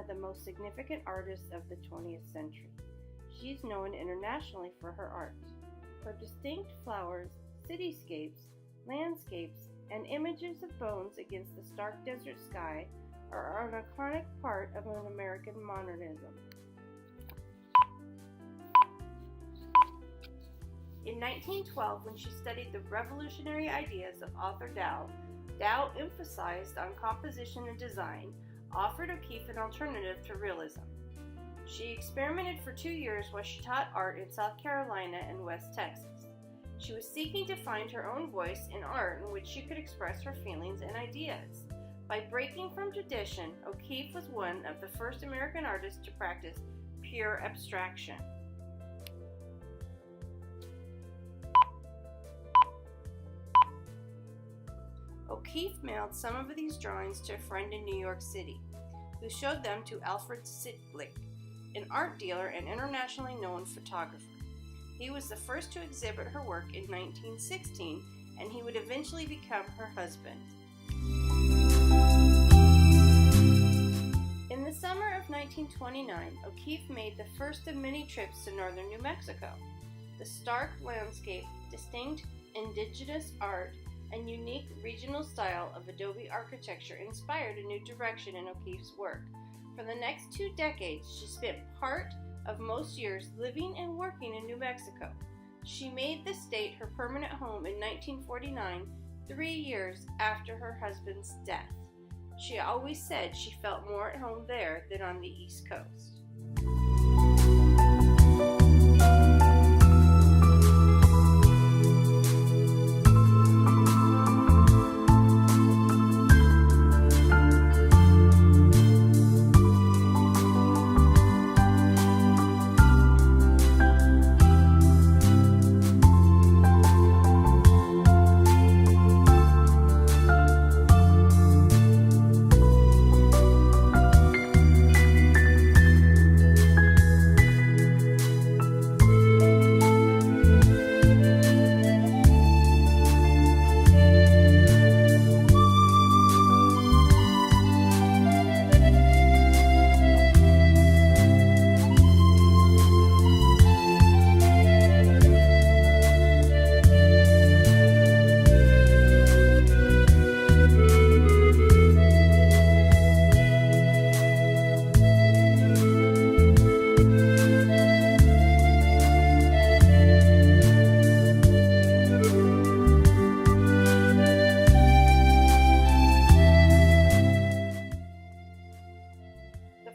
of the most significant artists of the 20th century. She is known internationally for her art. Her distinct flowers, cityscapes, landscapes, and images of bones against the stark desert sky are an iconic part of an American modernism. In 1912, when she studied the revolutionary ideas of Arthur Dow, Dow emphasized on composition and design, offered O'Keeffe an alternative to realism. She experimented for 2 years while she taught art in South Carolina and West Texas. She was seeking to find her own voice in art in which she could express her feelings and ideas. By breaking from tradition, O'Keeffe was one of the first American artists to practice pure abstraction. O'Keeffe mailed some of these drawings to a friend in New York City, who showed them to Alfred Sitlick, an art dealer and internationally known photographer. He was the first to exhibit her work in 1916, and he would eventually become her husband. In the summer of 1929, O'Keeffe made the first of many trips to northern New Mexico. The stark landscape, distinct indigenous art, and unique regional style of adobe architecture inspired a new direction in O'Keeffe's work. For the next 2 decades, she spent part of most years living and working in New Mexico. She made the state her permanent home in 1949, 3 years after her husband's death. She always said she felt more at home there than on the East Coast.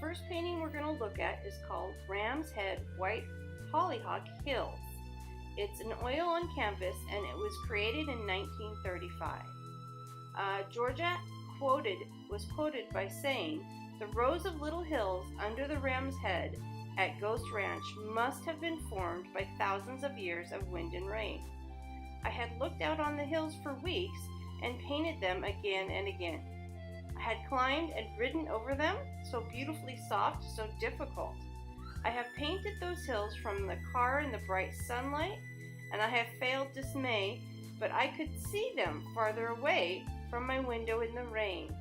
First painting we're going to look at is called Ram's Head White Hollyhock Hills. It's an oil on canvas and it was created in 1935. Georgia was quoted by saying, "The rows of little hills under the Ram's Head at Ghost Ranch must have been formed by thousands of years of wind and rain. I had looked out on the hills for weeks and painted them again and again. I had climbed and ridden over them, so beautifully soft, so difficult. I have painted those hills from the car in the bright sunlight, and I have failed dismay, but I could see them farther away from my window in the rain.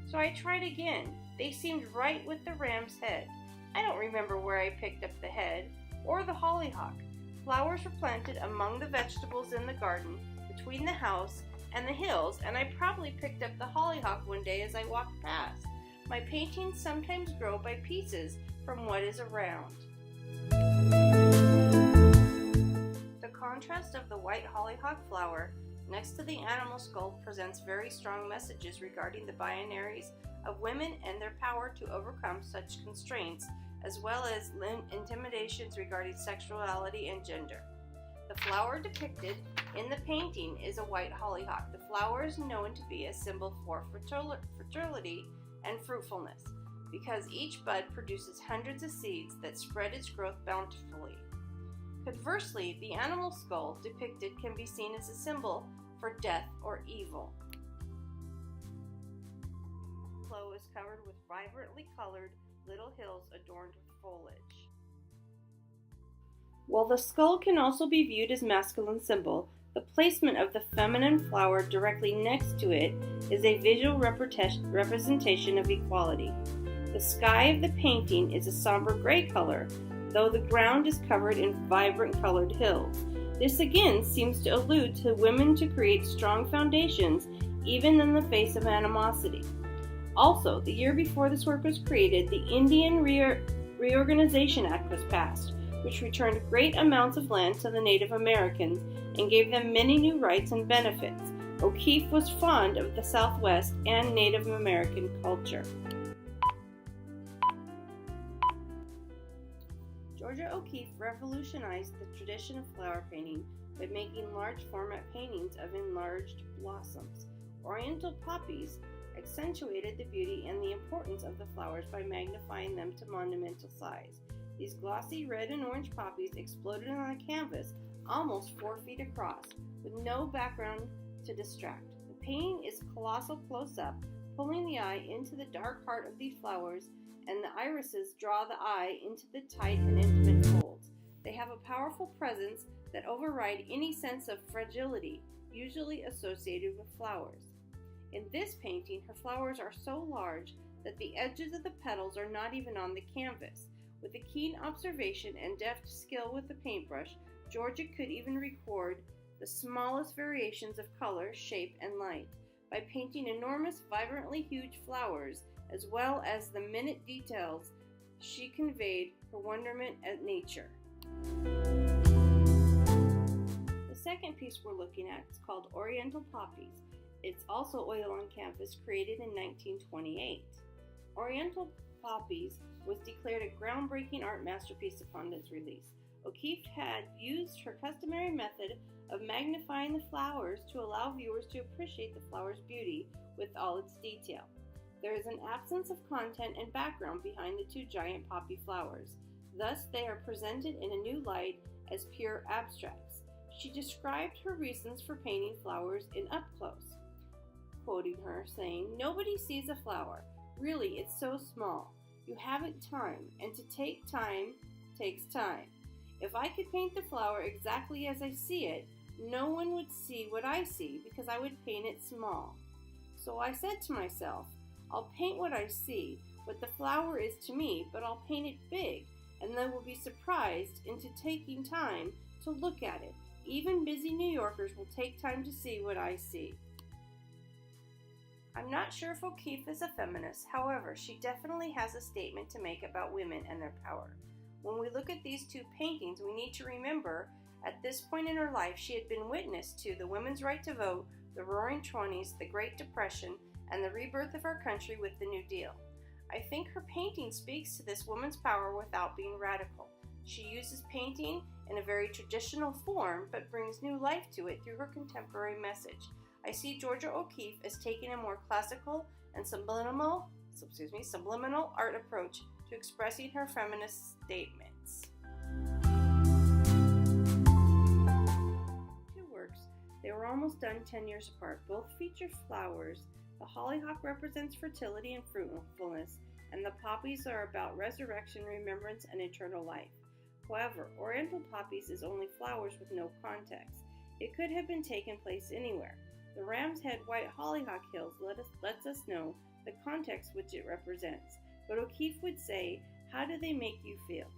So I tried again. They seemed right with the Ram's Head. I don't remember where I picked up the head or the hollyhock. Flowers were planted among the vegetables in the garden, between the house and the hills, and I probably picked up the hollyhock one day as I walked past. My paintings sometimes grow by pieces from what is around." The contrast of the white hollyhock flower next to the animal skull presents very strong messages regarding the binaries of women and their power to overcome such constraints, as well as intimidations regarding sexuality and gender. The flower depicted in the painting is a white hollyhock. The flower is known to be a symbol for fertility and fruitfulness, because each bud produces hundreds of seeds that spread its growth bountifully. Conversely, the animal skull depicted can be seen as a symbol for death or evil. The flow is covered with vibrantly colored little hills adorned with foliage. While the skull can also be viewed as a masculine symbol, the placement of the feminine flower directly next to it is a visual representation of equality. The sky of the painting is a somber gray color, though the ground is covered in vibrant colored hills. This again seems to allude to women to create strong foundations even in the face of animosity. Also, the year before this work was created, the Indian Reorganization Act was passed, which returned great amounts of land to the Native Americans and gave them many new rights and benefits. O'Keeffe was fond of the Southwest and Native American culture. Georgia O'Keeffe revolutionized the tradition of flower painting by making large format paintings of enlarged blossoms. Oriental poppies accentuated the beauty and the importance of the flowers by magnifying them to monumental size. These glossy red and orange poppies exploded on the canvas almost 4 feet across, with no background to distract. The painting is colossal close-up, pulling the eye into the dark heart of these flowers, and the irises draw the eye into the tight and intimate folds. They have a powerful presence that override any sense of fragility usually associated with flowers. In this painting, her flowers are so large that the edges of the petals are not even on the canvas. With a keen observation and deft skill with the paintbrush, Georgia could even record the smallest variations of color, shape, and light. By painting enormous, vibrantly huge flowers, as well as the minute details, she conveyed her wonderment at nature. The second piece we're looking at is called Oriental Poppies. It's also oil on canvas, created in 1928. Oriental Poppies was declared a groundbreaking art masterpiece upon its release. O'Keeffe had used her customary method of magnifying the flowers to allow viewers to appreciate the flower's beauty with all its detail. There is an absence of content and background behind the two giant poppy flowers. Thus, they are presented in a new light as pure abstracts. She described her reasons for painting flowers in up close, quoting her, saying, "Nobody sees a flower. Really, it's so small. You haven't time, and to take time takes time. If I could paint the flower exactly as I see it, no one would see what I see because I would paint it small. So I said to myself, I'll paint what I see, what the flower is to me, but I'll paint it big, and they will be surprised into taking time to look at it. Even busy New Yorkers will take time to see what I see." I'm not sure if O'Keeffe is a feminist, however, she definitely has a statement to make about women and their power. When we look at these two paintings, we need to remember at this point in her life she had been witness to the women's right to vote, the Roaring Twenties, the Great Depression, and the rebirth of our country with the New Deal. I think her painting speaks to this woman's power without being radical. She uses painting in a very traditional form, but brings new life to it through her contemporary message. I see Georgia O'Keeffe as taking a more classical and subliminal art approach to expressing her feminist statements. Two works. They were almost done 10 years apart. Both feature flowers. The hollyhock represents fertility and fruitfulness, and the poppies are about resurrection, remembrance, and eternal life. However, Oriental Poppies is only flowers with no context. It could have been taken place anywhere. The Ram's Head White Hollyhock Hills lets us know the context which it represents. But O'Keeffe would say, how do they make you feel?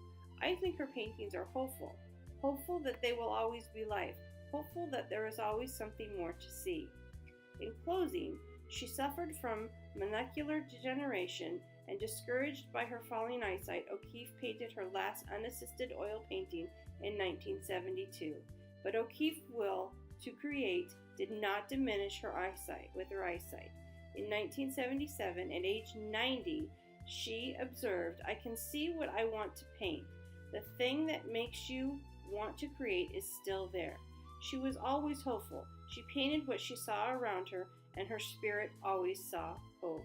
I think her paintings are hopeful. Hopeful that they will always be life. Hopeful that there is always something more to see. In closing, she suffered from macular degeneration, and discouraged by her falling eyesight, O'Keeffe painted her last unassisted oil painting in 1972. But O'Keeffe's will to create did not diminish her eyesight. In 1977, at age 90, she observed, "I can see what I want to paint. The thing that makes you want to create is still there." She was always hopeful. She painted what she saw around her, and her spirit always saw hope.